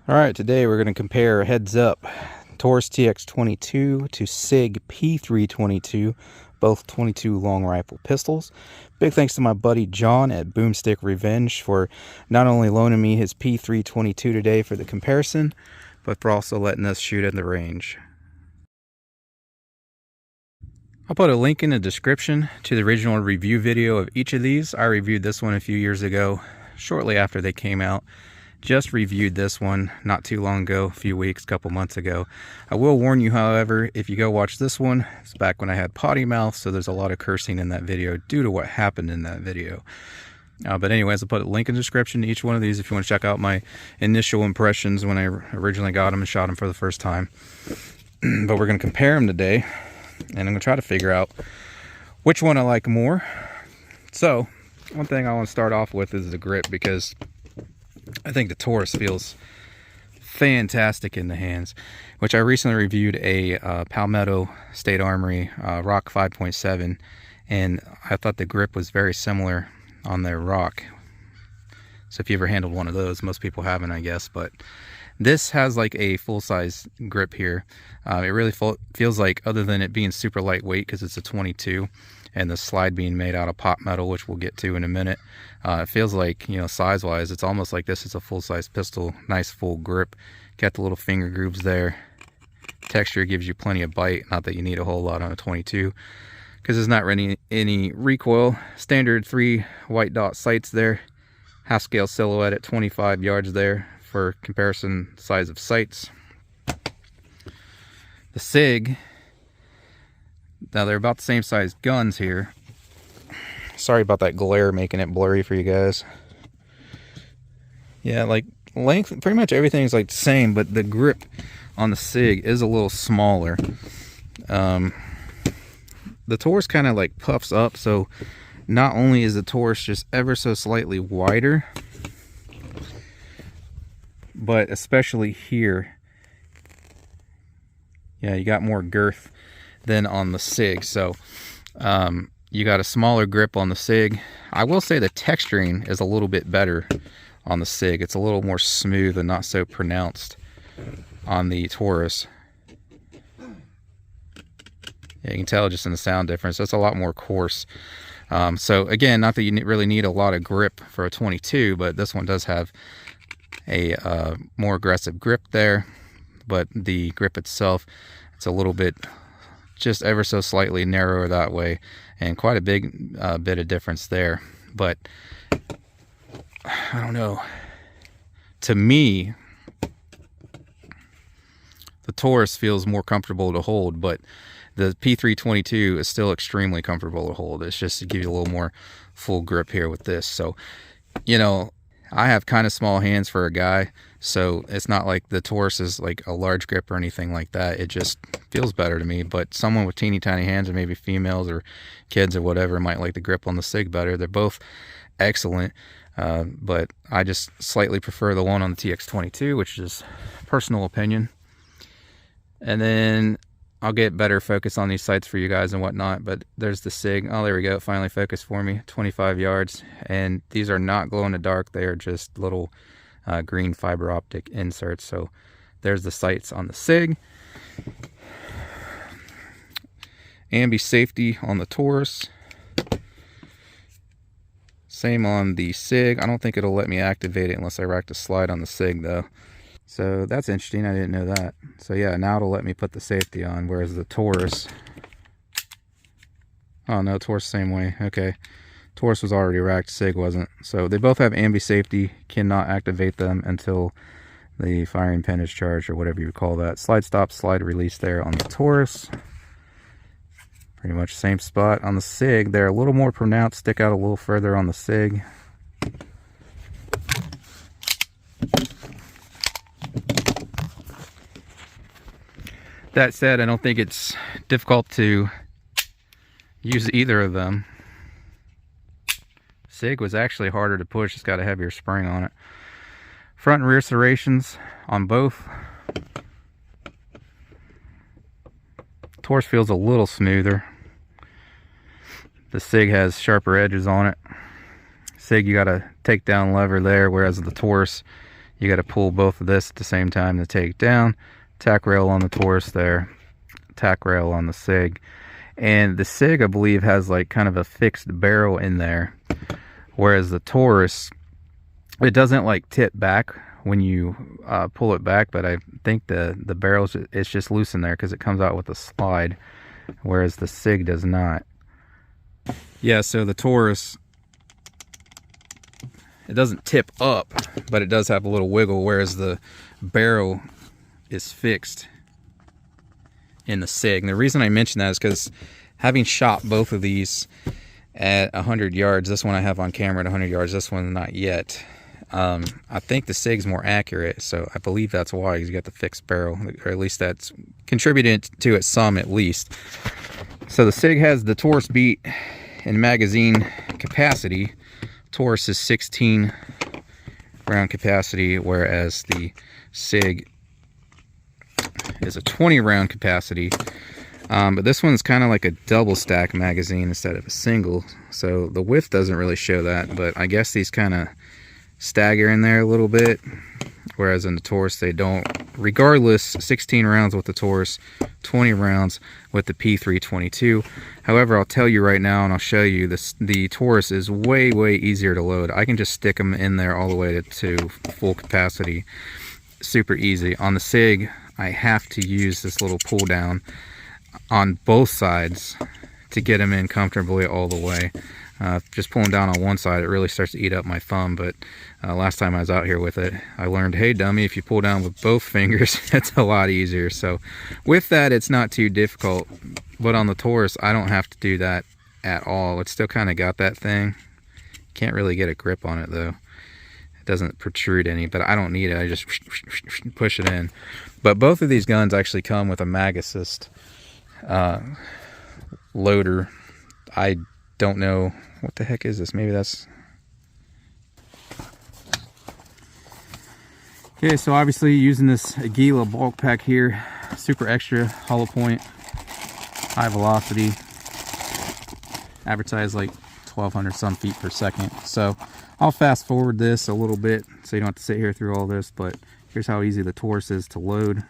Alright, today we're going to compare heads up Taurus TX22 to Sig P322, both 22 long rifle pistols. Big thanks to my buddy John at Boomstick Revenge for not only loaning me his P322 today for the comparison, but for also letting us shoot in the range. I'll put a link in the description to the original review video of each of these. I reviewed this one a few years ago, shortly after they came out. Just reviewed this one not too long ago, a few weeks, couple months ago. I will warn you, however, if you go watch this one, it's back when I had potty mouth, so there's a lot of cursing in that video due to what happened in that video. But anyways, I'll put a link in the description to each one of these if you want to check out my initial impressions when I originally got them and shot them for the first time. But we're going to compare them today, and I'm going to try to figure out which one I like more. So, one thing I want to start off with is the grip, because I think the Taurus feels fantastic in the hands, which I recently reviewed a Palmetto State Armory Rock 5.7, and I thought the grip was very similar on their Rock. So if you ever handled one of those, most people haven't, I guess, but this has like a full-size grip here. It really feels like, other than it being super lightweight because it's a 22 and the slide being made out of pot metal, which we'll get to in a minute, it feels like, you know, size-wise, it's almost like this is a full-size pistol. Nice full grip. Got the little finger grooves there. Texture gives you plenty of bite. Not that you need a whole lot on a 22, because there's not really any recoil. Standard 3 white dot sights there. Half-scale silhouette at 25 yards there for comparison size of sights. The Sig, now they're about the same size guns here. Sorry about that glare making it blurry for you guys. Yeah, like length, pretty much everything's like the same, but the grip on the Sig is a little smaller. The Taurus kind of like puffs up, so not only is the Taurus just ever so slightly wider, but especially here, yeah, you got more girth than on the Sig. So you got a smaller grip on the Sig. I will say the texturing is a little bit better on the Sig. It's a little more smooth and not so pronounced on the Taurus. Yeah, you can tell just in the sound difference. It's a lot more coarse. So again, not that you really need a lot of grip for a 22, but this one does have a more aggressive grip there. But the grip itself, it's a little bit, just ever so slightly narrower that way, and quite a big bit of difference there. But I don't know, to me the Taurus feels more comfortable to hold, but the P322 is still extremely comfortable to hold. It's just to give you a little more full grip here with this. So, you know, I have kind of small hands for a guy, so it's not like the Taurus is like a large grip or anything like that. It just feels better to me. But someone with teeny tiny hands, or maybe females or kids or whatever, might like the grip on the Sig better. They're both excellent, but I just slightly prefer the one on the TX22, which is personal opinion. And then I'll get better focus on these sights for you guys and whatnot, but there's the Sig. Oh, there we go. It finally focused for me. 25 yards. And these are not glow in the dark. They are just little green fiber optic inserts. So there's the sights on the Sig. Ambi safety on the Taurus. Same on the Sig. I don't think it'll let me activate it unless I rack the slide on the Sig though. So that's interesting. I didn't know that. So yeah, now it'll let me put the safety on, whereas the Taurus, oh no, Taurus same way. Okay, Taurus was already racked, Sig wasn't. So they both have ambi safety. Cannot activate them until the firing pin is charged, or whatever you call that. Slide stop, slide release there on the Taurus. Pretty much same spot on the Sig. They're a little more pronounced, stick out a little further on the Sig. That said, I don't think it's difficult to use either of them. Sig was actually harder to push. It's got a heavier spring on it. Front and rear serrations on both. Taurus feels a little smoother. The Sig has sharper edges on it. Sig, you got a takedown lever there, whereas the Taurus, You got to pull both of this at the same time to take down. Tack rail on the Taurus there, tack rail on the Sig. And the Sig, I believe, has like kind of a fixed barrel in there, whereas the Taurus, it doesn't like tip back when you pull it back, but I think the barrel, it's just loose in there because it comes out with a slide, whereas the Sig does not. Yeah, so the Taurus, it doesn't tip up, but it does have a little wiggle, whereas the barrel is fixed in the Sig. And the reason I mention that is because having shot both of these at 100 yards, this one I have on camera at 100 yards, this one not yet. I think the Sig's more accurate, so I believe that's why, because you got the fixed barrel, or at least that's contributed to it some at least. So the Sig has the Taurus beat in magazine capacity. Taurus is 16 round capacity, whereas the Sig is a 20 round capacity. But this one's kind of like a double stack magazine instead of a single, so the width doesn't really show that, but I guess these kind of stagger in there a little bit, whereas in the Taurus they don't. Regardless, 16 rounds with the Taurus, 20 rounds with the P322. However, I'll tell you right now, and I'll show you, the Taurus is way easier to load. I can just stick them in there all the way to full capacity, super easy. On the Sig, I have to use this little pull down on both sides to get them in comfortably all the way. Just pulling down on one side, it really starts to eat up my thumb, but last time I was out here with it, I learned, hey dummy, if you pull down with both fingers, it's a lot easier. So with that, it's not too difficult, but on the Taurus, I don't have to do that at all. It's still kind of got that thing. Can't really get a grip on it though. It doesn't protrude any, but I don't need it. I just push it in. But both of these guns actually come with a mag assist loader. I don't know what the heck is this. Maybe that's okay. So obviously using this Aguila bulk pack here, super extra hollow point, high velocity, advertised like 1200 some feet per second. So I'll fast forward this a little bit so you don't have to sit here through all this, but here's how easy the Taurus is to load.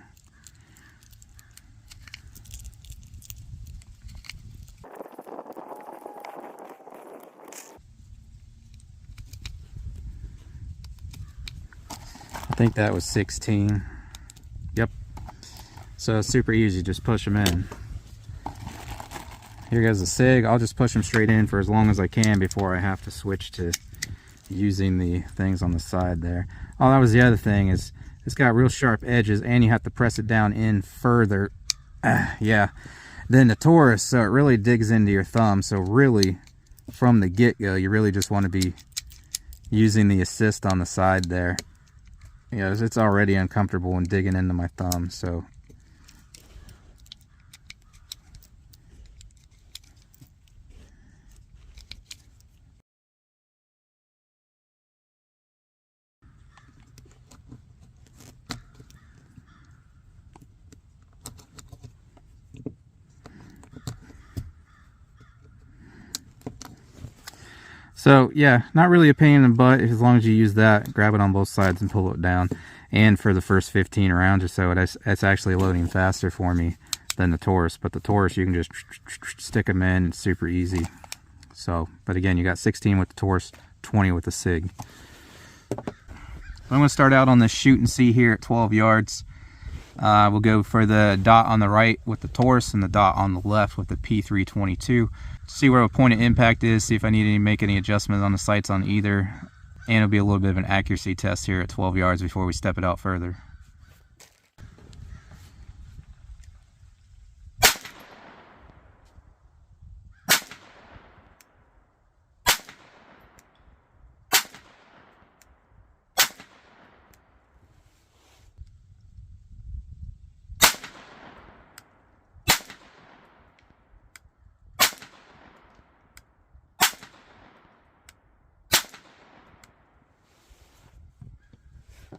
I think that was 16. Yep. So it's super easy, just push them in. Here goes the Sig. I'll just push them straight in for as long as I can before I have to switch to using the things on the side there. Oh, that was the other thing, is it's got real sharp edges and you have to press it down in further. Yeah. Then the Taurus, so it really digs into your thumb. So really, from the get-go, you really just want to be using the assist on the side there. Yeah, it's already uncomfortable when digging into my thumb, so. So yeah, not really a pain in the butt as long as you use that, grab it on both sides and pull it down. And for the first 15 rounds or so, it's actually loading faster for me than the Taurus. But the Taurus, you can just stick them in, it's super easy. So, but again, you got 16 with the Taurus, 20 with the Sig. I'm going to start out on this shoot and see here at 12 yards. We'll go for the dot on the right with the Taurus and the dot on the left with the P322. See where a point of impact is, see if I need to make any adjustments on the sights on either. And it'll be a little bit of an accuracy test here at 12 yards before we step it out further.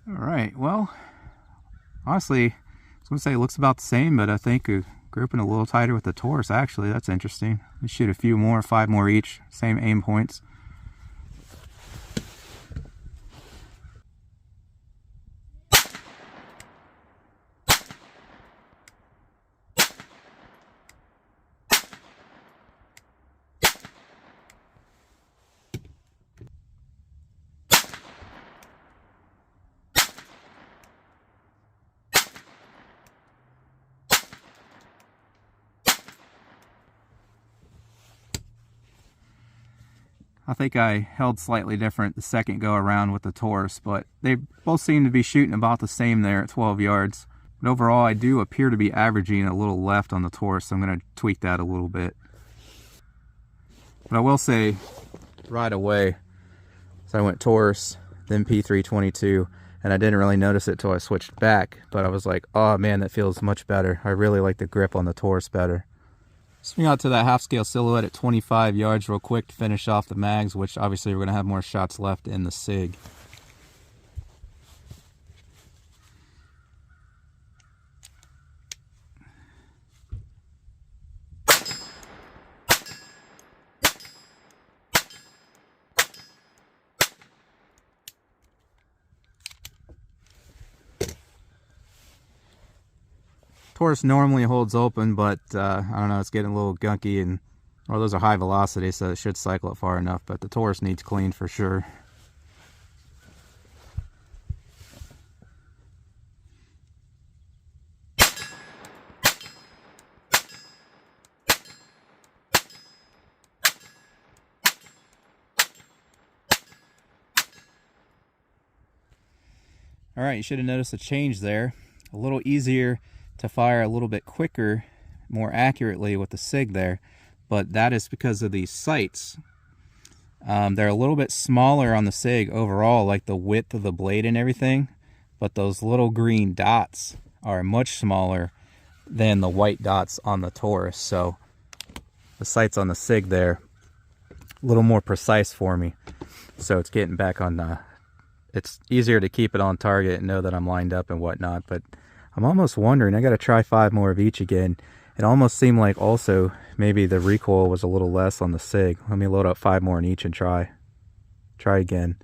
Alright, well, honestly, I was going to say it looks about the same, but I think grouping a little tighter with the Taurus, actually, that's interesting. We shoot a few more, 5 more each, same aim points. I think I held slightly different the second go around with the Taurus, but they both seem to be shooting about the same there at 12 yards. But overall, I do appear to be averaging a little left on the Taurus, so I'm going to tweak that a little bit. But I will say right away, so I went Taurus, then P322, and I didn't really notice it till I switched back, but I was like, oh man, that feels much better. I really like the grip on the Taurus better. Swing out to that half scale silhouette at 25 yards real quick to finish off the mags, which obviously we're going to have more shots left in the Sig. Taurus normally holds open, but I don't know, it's getting a little gunky, and well, those are high velocity, so it should cycle it far enough, but the Taurus needs clean for sure. All right, you should have noticed a change there. A little easier to fire a little bit quicker, more accurately with the Sig there, but that is because of these sights. They're a little bit smaller on the Sig overall, like the width of the blade and everything, but those little green dots are much smaller than the white dots on the Taurus. So the sights on the Sig there, a little more precise for me. So it's getting back on, it's easier to keep it on target and know that I'm lined up and whatnot, but I'm almost wondering, I got to try 5 more of each again. It almost seemed like also maybe the recoil was a little less on the Sig. Let me load up 5 more in each and try again.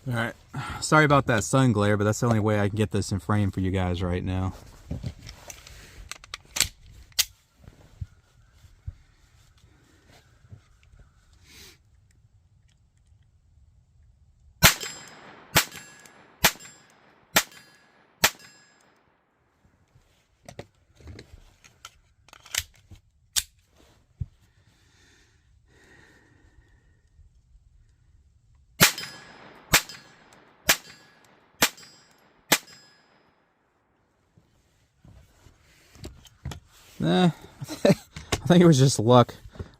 All right, sorry about that sun glare, but that's the only way I can get this in frame for you guys right now. I think it was just luck.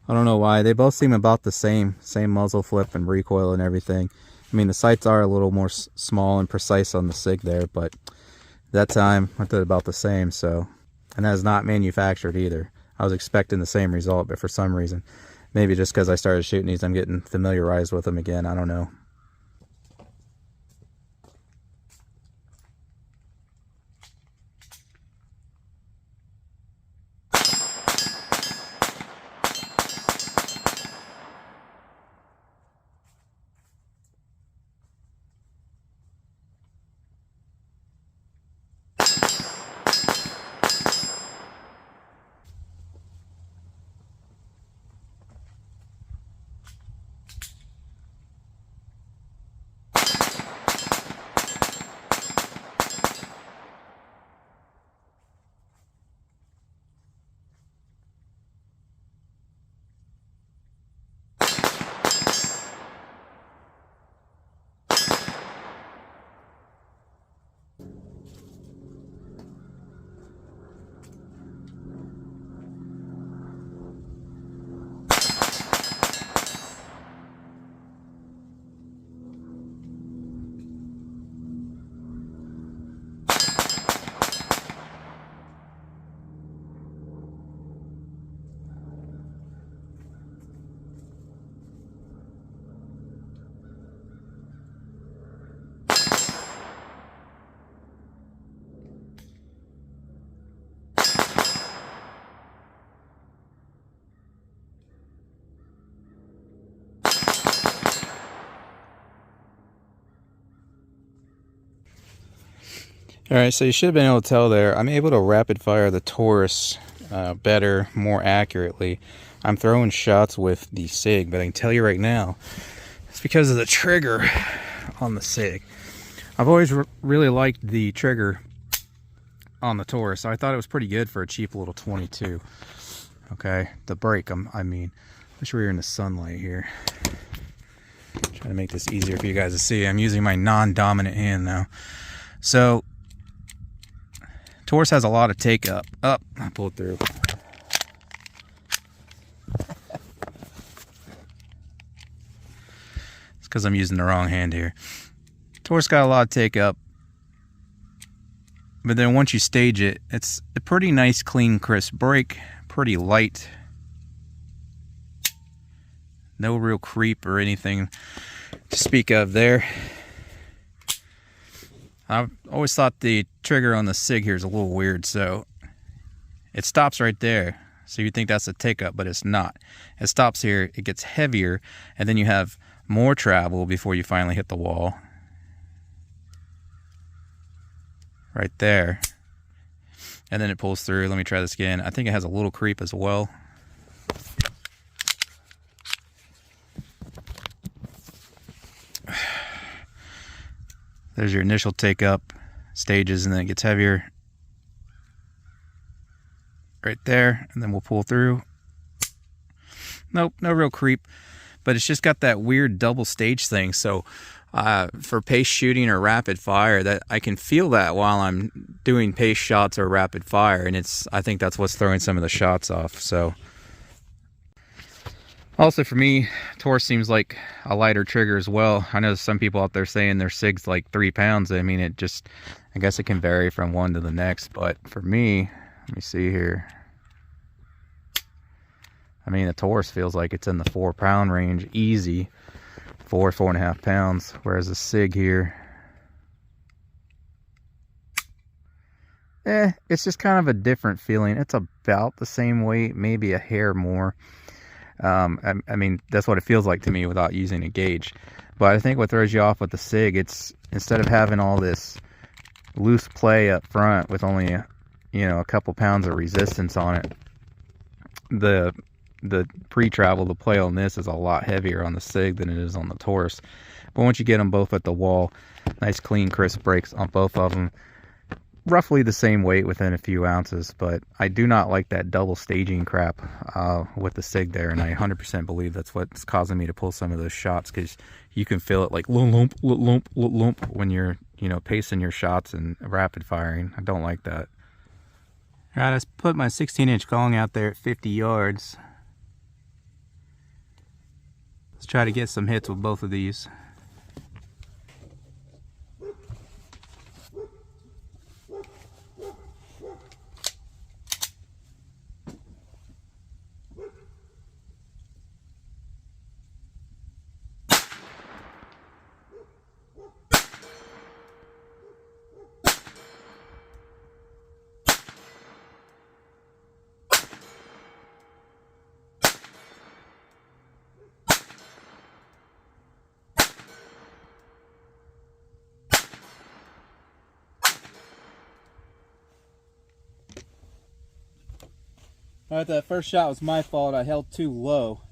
I don't know why. They both seem about the same muzzle flip and recoil and everything. I mean, the sights are a little more small and precise on the Sig there, but that time I did about the same. So, and that is not manufactured either. I was expecting the same result, but for some reason, maybe just because I started shooting these, I'm getting familiarized with them again. I don't know. Alright, so you should have been able to tell there, I'm able to rapid fire the Taurus better, more accurately. I'm throwing shots with the Sig, but I can tell you right now, it's because of the trigger on the Sig. I've always really liked the trigger on the Taurus. I thought it was pretty good for a cheap little 22. Okay, the brake, I mean. Wish we were in the sunlight here. Trying to make this easier for you guys to see. I'm using my non-dominant hand now. So Taurus has a lot of take up. I pulled through. It's because I'm using the wrong hand here. Taurus got a lot of take up. But then once you stage it, it's a pretty nice, clean, crisp break. Pretty light. No real creep or anything to speak of there. I've always thought the trigger on the Sig here is a little weird, so it stops right there. So you think that's a take up, but it's not. It stops here, it gets heavier, and then you have more travel before you finally hit the wall. Right there. And then it pulls through. Let me try this again. I think it has a little creep as well. There's your initial take up stages, and then it gets heavier right there, and then we'll pull through. Nope, no real creep, but it's just got that weird double stage thing. So for pace shooting or rapid fire, that I can feel that while I'm doing pace shots or rapid fire, and I think that's what's throwing some of the shots off. So also for me, Taurus seems like a lighter trigger as well. I know some people out there saying their Sig's like 3 pounds. I mean, I guess it can vary from one to the next, but for me, let me see here. I mean, the Taurus feels like it's in the 4 pound range, easy. 4.5 pounds, whereas the Sig here, it's just kind of a different feeling. It's about the same weight, maybe a hair more. I mean, that's what it feels like to me without using a gauge. But I think what throws you off with the Sig, it's instead of having all this loose play up front with only, a couple pounds of resistance on it, the pre-travel, the play on this is a lot heavier on the Sig than it is on the Taurus. But once you get them both at the wall, nice clean crisp breaks on both of them. Roughly the same weight within a few ounces, but I do not like that double staging crap with the Sig there, and I 100% believe that's what's causing me to pull some of those shots, because you can feel it like lump, lump, lump when you're, pacing your shots and rapid firing. I don't like that. All right, I put my 16-inch gong out there at 50 yards. Let's try to get some hits with both of these. Alright, that first shot was my fault. I held too low.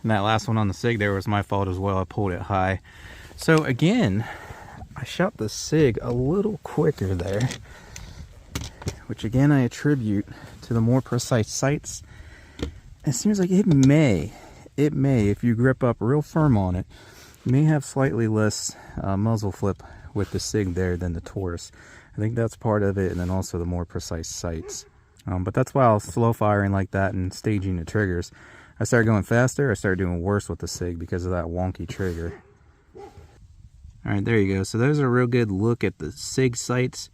And that last one on the Sig there was my fault as well. I pulled it high. So again, I shot the Sig a little quicker there, which again I attribute to the more precise sights. It seems like it may, if you grip up real firm on it, may have slightly less muzzle flip with the Sig there than the Taurus. I think that's part of it, and then also the more precise sights. But that's why I was slow firing like that and staging the triggers. I started going faster, I started doing worse with the Sig because of that wonky trigger. Alright, there you go. So there's a real good look at the Sig sights.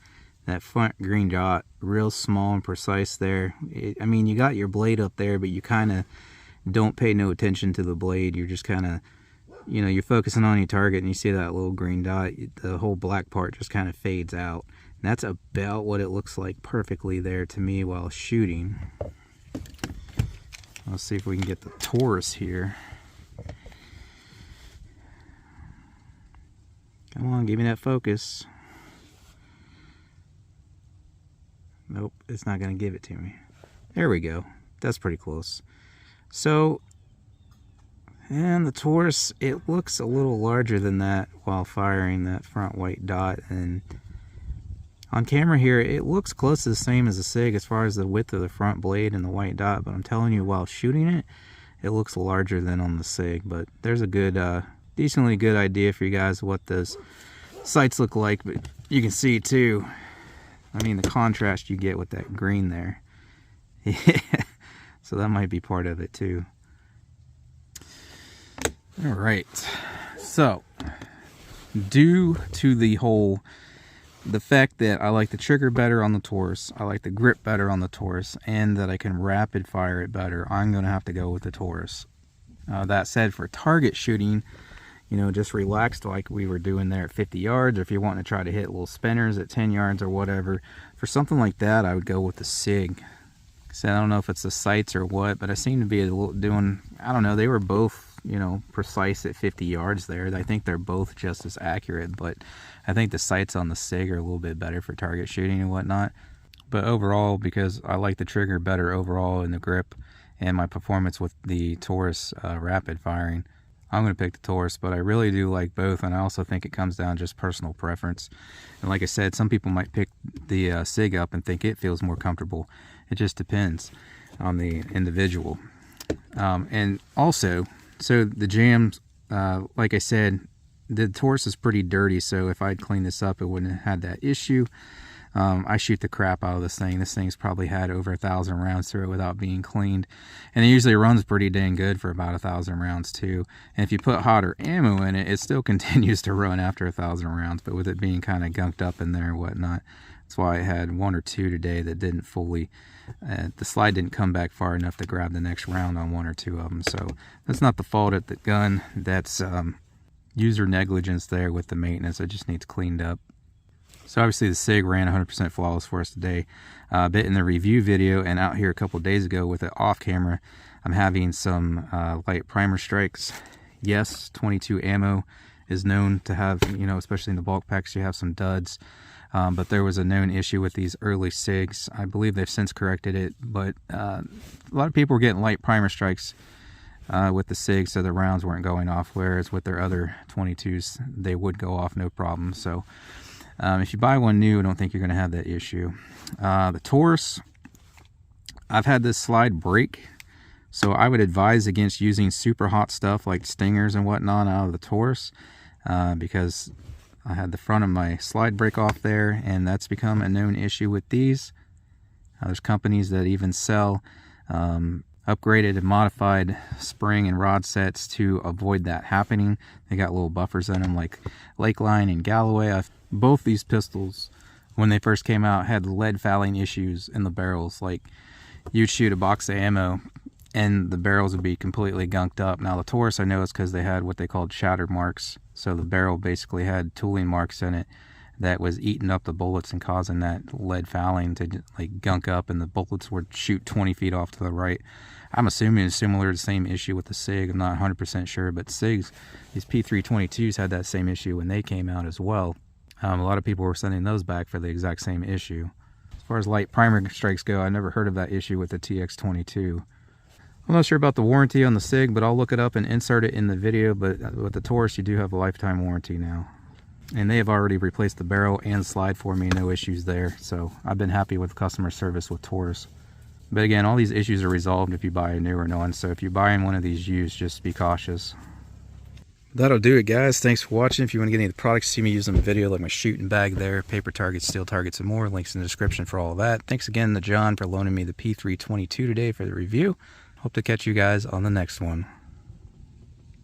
That front green dot, real small and precise there. I mean, you got your blade up there, but you kind of don't pay no attention to the blade. You're just kind of, you're focusing on your target, and you see that little green dot. The whole black part just kind of fades out. And that's about what it looks like perfectly there to me while shooting. Let's see if we can get the Taurus here. Come on, give me that focus. Nope, it's not going to give it to me. There we go. That's pretty close. So, and the Taurus, it looks a little larger than that while firing that front white dot. And on camera here, it looks close to the same as the Sig as far as the width of the front blade and the white dot. But I'm telling you, while shooting it, it looks larger than on the Sig. But there's a good, decently good idea for you guys what those sights look like. But you can see too, I mean, the contrast you get with that green there. So that might be part of it too. All right, so due to the fact that I like the trigger better on the Taurus, I like the grip better on the Taurus, and that I can rapid fire it better, I'm going to have to go with the Taurus. That said, for target shooting, you know, just relaxed like we were doing there at 50 yards, or if you want to try to hit little spinners at 10 yards or whatever, for something like that, I would go with the Sig. So I don't know if it's the sights or what, but I seem to be doing, I don't know, they were both, you know, precise at 50 yards there. I think they're both just as accurate, but I think the sights on the Sig are a little bit better for target shooting and whatnot. But overall, because I like the trigger better overall in the grip and my performance with the Taurus rapid firing, I'm going to pick the Taurus. But I really do like both, and I also think it comes down to just personal preference. And like I said, some people might pick the Sig up and think it feels more comfortable. It just depends on the individual. And also, so the jams, like I said, the Taurus is pretty dirty, so if I'd cleaned this up, it wouldn't have had that issue. I shoot the crap out of this thing. This thing's probably had over 1,000 rounds through it without being cleaned. And it usually runs pretty dang good for about 1,000 rounds too. And if you put hotter ammo in it, it still continues to run after 1,000 rounds, but with it being kind of gunked up in there and whatnot. That's why I had one or two today that didn't fully, the slide didn't come back far enough to grab the next round on one or two of them. So that's not the fault of the gun. That's user negligence there with the maintenance. It just needs cleaned up. So obviously the Sig ran 100% flawless for us today. A bit in the review video and out here a couple days ago with it off camera, I'm having some light primer strikes. Yes, 22 ammo is known to have, you know, especially in the bulk packs, you have some duds. But there was a known issue with these early Sigs. I believe they've since corrected it, but a lot of people were getting light primer strikes with the Sig, so the rounds weren't going off, whereas with their other 22s, they would go off no problem. So if you buy one new, I don't think you're going to have that issue. The Taurus, I've had this slide break, so I would advise against using super hot stuff like stingers and whatnot out of the Taurus, because I had the front of my slide break off there, and that's become a known issue with these. There's companies that even sell upgraded and modified spring and rod sets to avoid that happening. They got little buffers in them like Lakeline and Galloway. Both these pistols, when they first came out, had lead fouling issues in the barrels. Like, you'd shoot a box of ammo and the barrels would be completely gunked up. Now the Taurus, I know, is because they had what they called shatter marks. So the barrel basically had tooling marks in it that was eating up the bullets and causing that lead fouling to like gunk up, and the bullets would shoot 20 feet off to the right. I'm assuming it's similar to the same issue with the Sig. I'm not 100% sure, but Sigs, these P322s had that same issue when they came out as well. A lot of people were sending those back for the exact same issue. As far as light primer strikes go, I never heard of that issue with the TX22. I'm not sure about the warranty on the Sig, but I'll look it up and insert it in the video. But with the Taurus, you do have a lifetime warranty now. And they have already replaced the barrel and slide for me, no issues there. So I've been happy with customer service with Taurus. But again, all these issues are resolved if you buy a newer one. So if you're buying one of these used, just be cautious. That'll do it, guys. Thanks for watching. If you want to get any of the products, see me use them in the video, like my shooting bag there, paper targets, steel targets, and more. Links in the description for all of that. Thanks again to John for loaning me the P322 today for the review. Hope to catch you guys on the next one.